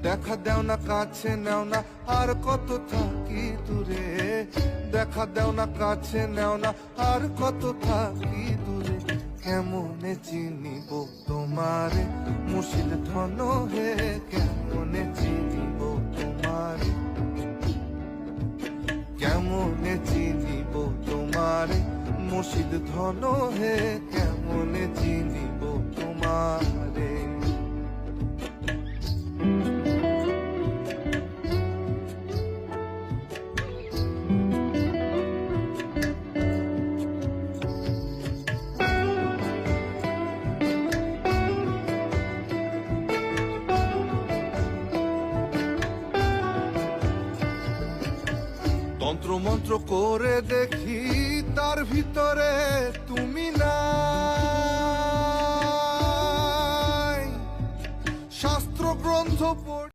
দেখা দেও না কাছে নেও না আর কত থাকি দূরে, দেখা দেও না কাছে নেও না আর কত থাকি দূরে। কেমনে চিনিব তোমারে মুর্শিদ ধন হে, কেমনে চিনিব তোমারে, কেমনে চিনিব তোমারে মুর্শিদ ধন হে, কেমনে চিনিব তোমারে। তন্ত্র মন্ত্র করে দেখি তার ভিতরে তুমি নাই, শাস্ত্র গ্রন্থ পড়ে